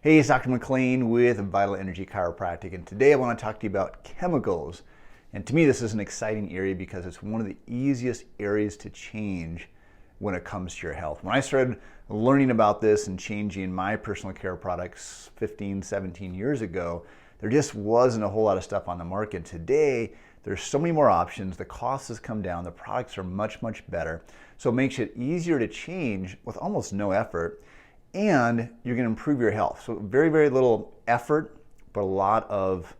Hey, it's Dr. McLean with Vital Energy Chiropractic, and today I want to talk to you about chemicals. And to me, this is an exciting area because it's one of the easiest areas to change when it comes to your health. When I started learning about this and changing my personal care products 15, 17 years ago, there just wasn't a whole lot of stuff on the market. Today, there's so many more options. The cost has come down. The products are much, much better. So it makes it easier to change with almost no effort. And you're going to improve your health. So very, very little effort, but a lot of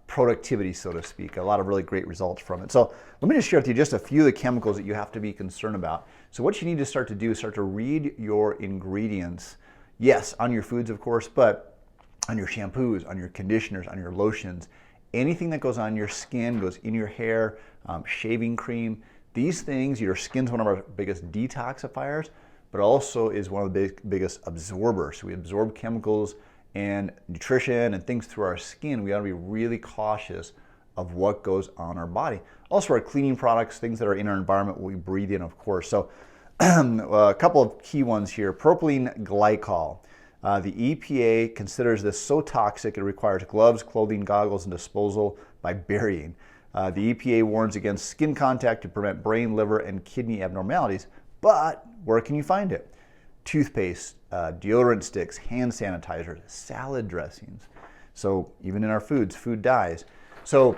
productivity, so to speak, a lot of really great results from it. So let me just share with you just a few of the chemicals that you have to be concerned about. So what you need to start to do is start to read your ingredients. Yes, on your foods, of course, but on your shampoos, on your conditioners, on your lotions, anything that goes on your skin, goes in your hair, shaving cream, these things, your skin's one of our biggest detoxifiers, but also is one of the biggest absorbers. So we absorb chemicals and nutrition and things through our skin. We ought to be really cautious of what goes on our body. Also our cleaning products, things that are in our environment, what we breathe in, of course. So a couple of key ones here. Propylene glycol. The EPA considers this so toxic it requires gloves, clothing, goggles, and disposal by burying. The EPA warns against skin contact to prevent brain, liver, and kidney abnormalities. But where can you find it? Toothpaste, deodorant sticks, hand sanitizers, salad dressings. So even in our foods, food dyes. So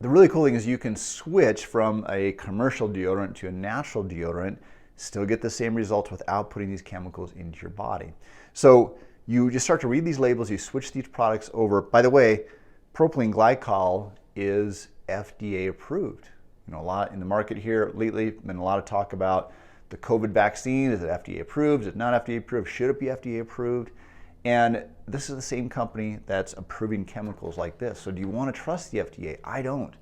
the really cool thing is you can switch from a commercial deodorant to a natural deodorant, still get the same results without putting these chemicals into your body. So you just start to read these labels, you switch these products over. By the way, propylene glycol is FDA approved. You know, a lot in the market here lately, been a lot of talk about the COVID vaccine. Is it FDA approved? Is it not FDA approved? Should it be FDA approved? And this is the same company that's approving chemicals like this. So do you want to trust the FDA? I don't.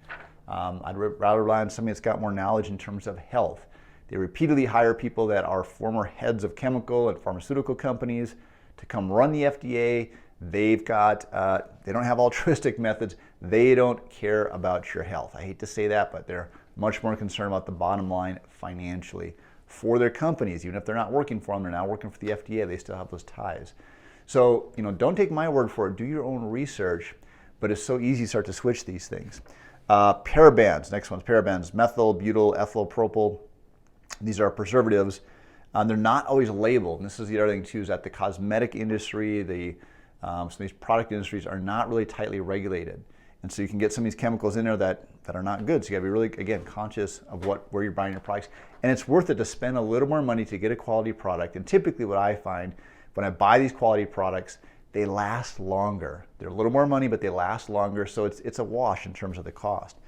I'd rather rely on somebody that's got more knowledge in terms of health. They repeatedly hire people that are former heads of chemical and pharmaceutical companies to come run the FDA. They've got, they don't have altruistic methods. They don't care about your health. I hate to say that, but they're much more concerned about the bottom line financially for their companies. Even if they're not working for them, they're now working for the FDA, they still have those ties. So, you know, don't take my word for it. Do your own research, but it's so easy to start to switch these things. Parabens, next one's parabens, methyl, butyl, ethyl, propyl. These are preservatives. They're not always labeled. And this is the other thing too, is that the cosmetic industry, some of these product industries are not really tightly regulated. And so you can get some of these chemicals in there that are not good. So you gotta be really, again, conscious of where you're buying your products. And it's worth it to spend a little more money to get a quality product. And typically what I find when I buy these quality products, they last longer. They're a little more money, but they last longer. So it's a wash in terms of the cost.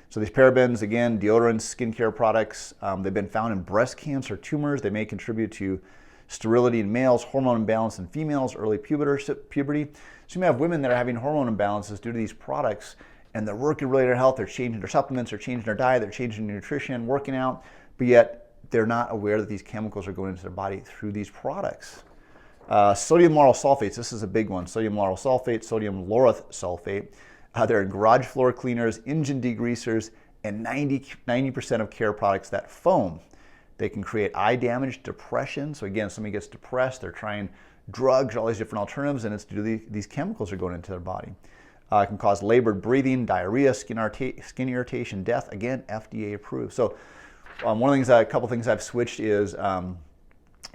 So these parabens, again, deodorants, skincare products, they've been found in breast cancer tumors. They may contribute to sterility in males, hormone imbalance in females, early puberty. So you may have women that are having hormone imbalances due to these products, and they're working really their health, they're changing their supplements, they're changing their diet, they're changing their nutrition, working out, but yet they're not aware that these chemicals are going into their body through these products. Sodium lauryl sulfates, this is a big one. Sodium lauryl sulfate, sodium lauryl sulfate. They're in garage floor cleaners, engine degreasers, and 90% of care products that foam. They can create eye damage, depression. So again, somebody gets depressed, they're trying drugs, all these different alternatives, and it's due to these chemicals are going into their body. It can cause labored breathing, diarrhea, skin irritation, death. Again, FDA approved. So a couple things I've switched is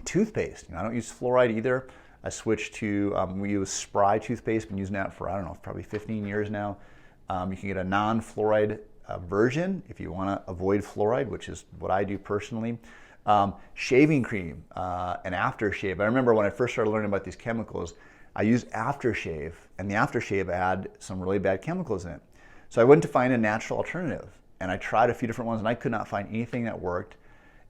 toothpaste. You know, I don't use fluoride either. I switched to, we use Spry toothpaste, been using that for, I don't know, probably 15 years now. You can get a non-fluoride version if you want to avoid fluoride, which is what I do personally. Shaving cream and aftershave. I remember when I first started learning about these chemicals, I used aftershave, and the aftershave had some really bad chemicals in it. So I went to find a natural alternative, and I tried a few different ones, and I could not find anything that worked.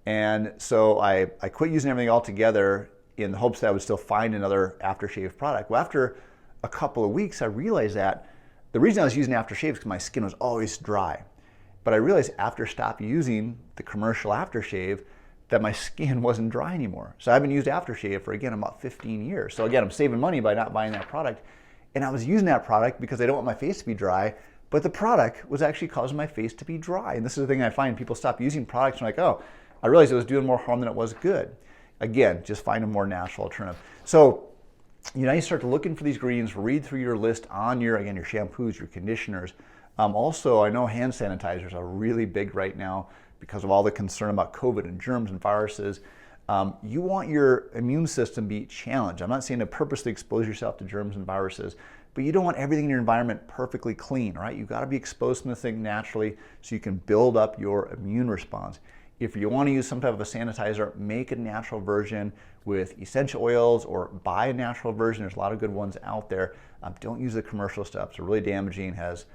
And so I quit using everything altogether in the hopes that I would still find another aftershave product. Well, after a couple of weeks, I realized that the reason I was using aftershave is because my skin was always dry. But I realized after stopping using the commercial aftershave that my skin wasn't dry anymore. So I haven't used aftershave for, again, about 15 years. So again, I'm saving money by not buying that product. And I was using that product because I don't want my face to be dry, but the product was actually causing my face to be dry. And this is the thing I find, people stop using products and like, oh, I realized it was doing more harm than it was good. Again, just find a more natural alternative. So you start to looking for these ingredients, read through your list on your shampoos, your conditioners. Also, I know hand sanitizers are really big right now because of all the concern about COVID and germs and viruses. You want your immune system to be challenged. I'm not saying to purposely expose yourself to germs and viruses, but you don't want everything in your environment perfectly clean, right? You've got to be exposed to the thing naturally so you can build up your immune response. If you want to use some type of a sanitizer, make a natural version with essential oils or buy a natural version. There's a lot of good ones out there. Don't use the commercial stuff. It's really damaging, has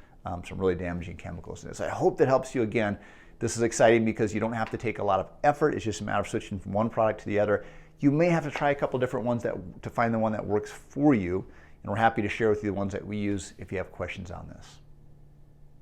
some really damaging chemicals in it. So I hope that helps you. Again, this is exciting because you don't have to take a lot of effort. It's just a matter of switching from one product to the other. You may have to try a couple different ones to find the one that works for you. And we're happy to share with you the ones that we use if you have questions on this.